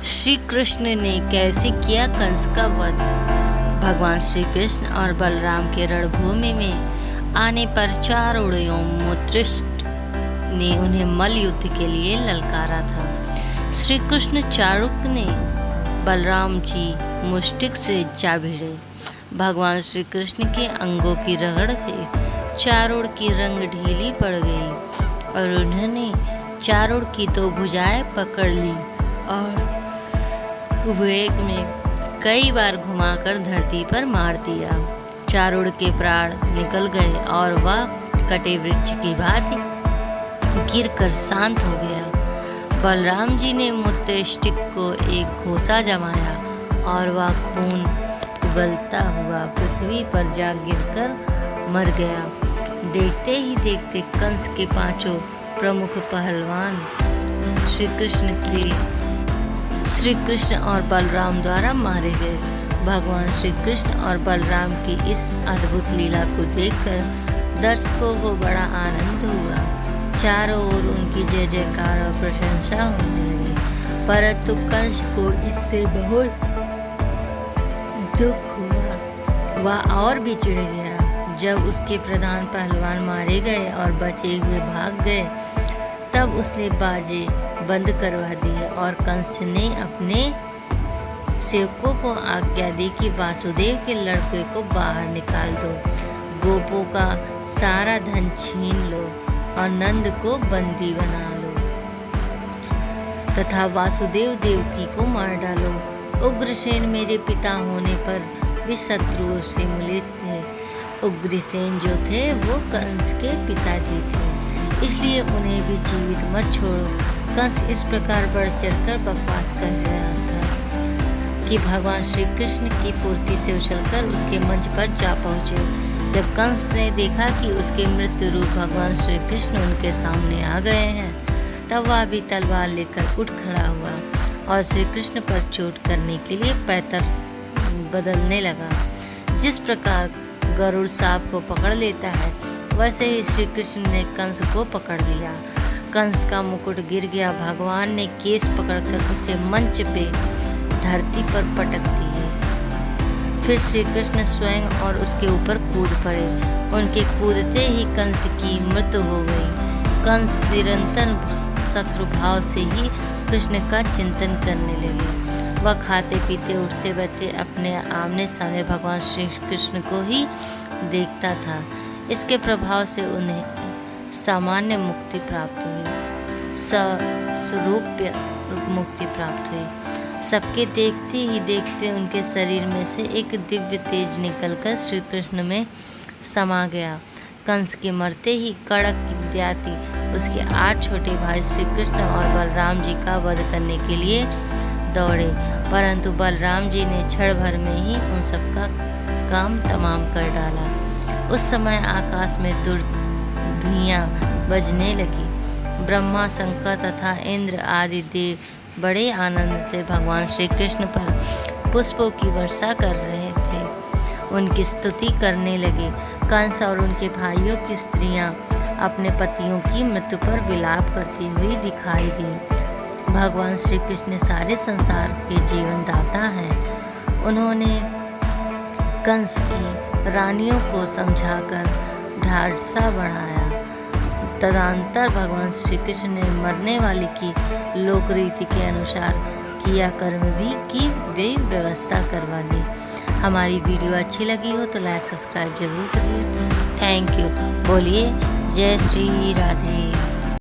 श्री कृष्ण ने कैसे किया कंस का वध। भगवान श्री कृष्ण और बलराम के रणभूमि में आने पर चारों युधिष्ठिर ने उन्हें मल्ल युद्ध के लिए ललकारा था। श्री कृष्ण चाणूक ने बलराम जी मुष्टिक से जा भिड़े। भगवान श्री कृष्ण के अंगों की रगड़ से चारों की रंग ढीली पड़ गई और उन्होंने चारों की तो भुजाएं पकड़ ली और वेग में कई बार घुमाकर धरती पर मार दिया। चारों के प्राण निकल गए और वह कटे वृक्ष की भांति गिरकर शांत हो गया। बलराम जी ने मुष्टिक को एक घोंसा जमाया और वह खून उबलता हुआ पृथ्वी पर जा गिरकर मर गया। देखते ही देखते कंस के पांचों प्रमुख पहलवान श्री कृष्ण और बलराम द्वारा मारे गए। भगवान श्री कृष्ण और बलराम की इस अद्भुत लीला को देखकर दर्शकों को बड़ा आनंद हुआ। चारों ओर उनकी जय जयकार और प्रशंसा होने लगी, परंतु कंस को इससे बहुत दुख हुआ। वह और भी चिढ़ गया। जब उसके प्रधान पहलवान मारे गए और बचे हुए भाग गए, तब उसने बाजे बंद करवा दिए और कंस ने अपने सेवकों को आज्ञा दी कि वासुदेव के लड़के को बाहर निकाल दो, गोपों का सारा धन छीन लो और नंद को बंदी बना लो तथा वासुदेव देवकी को मार डालो। उग्रसेन मेरे पिता होने पर भी शत्रुओं से मिले थे। उग्रसेन जो थे वो कंस के पिताजी थे, इसलिए उन्हें भी जीवित मत छोड़ो। कंस इस प्रकार बढ़ चढ़कर बकवास कर रहा था कि भगवान श्री कृष्ण की फुर्ती से उछलकर उसके मंच पर जा पहुँचे। जब कंस ने देखा कि उसके मृत्यु रूप भगवान श्री कृष्ण उनके सामने आ गए हैं, तब वह भी तलवार लेकर उठ खड़ा हुआ और श्री कृष्ण पर चोट करने के लिए पैतर बदलने लगा। जिस प्रकार गरुड़ सांप को पकड़ लेता है, वैसे ही श्री कृष्ण ने कंस को पकड़ लिया। कंस का मुकुट गिर गया। भगवान ने केस पकड़कर उसे मंच पे धरती पर पटक दिए। फिर श्री कृष्ण स्वयं और उसके ऊपर कूद पड़े। उनके कूदते ही कंस की मृत्यु हो गई। कंस निरंतर शत्रु भाव से ही कृष्ण का चिंतन करने लगे। वह खाते पीते उठते बैठते अपने आमने सामने भगवान श्री कृष्ण को ही देखता था। इसके प्रभाव से उन्हें सामान्य मुक्ति प्राप्त हुई, स्वरूप मुक्ति प्राप्त हुई। सबके देखते ही देखते उनके शरीर में से एक दिव्य तेज निकलकर श्री कृष्ण में समा गया। कंस के मरते ही कड़क इत्यादि उसके 8 छोटे भाई श्री कृष्ण और बलराम जी का वध करने के लिए दौड़े, परंतु बलराम जी ने क्षण भर में ही उन सबका काम तमाम कर डाला। उस समय आकाश में दुर्भियाँ बजने लगी। ब्रह्मा, शंकर तथा इंद्र आदि देव बड़े आनंद से भगवान श्री कृष्ण पर पुष्पों की वर्षा कर रहे थे, उनकी स्तुति करने लगे। कंस और उनके भाइयों की स्त्रियां अपने पतियों की मृत्यु पर विलाप करती हुई दिखाई दी। भगवान श्री कृष्ण सारे संसार के जीवन दाता हैं। उन्होंने कंस की रानियों को समझाकर ढाढ़सा बढ़ाया। तदनंतर भगवान श्री कृष्ण ने मरने वाले की लोक रीति के अनुसार क्रियाकर्म भी की वे व्यवस्था करवा दी। हमारी वीडियो अच्छी लगी हो तो लाइक सब्सक्राइब जरूर करिए। Thank you. बोलिए जय श्री राधे।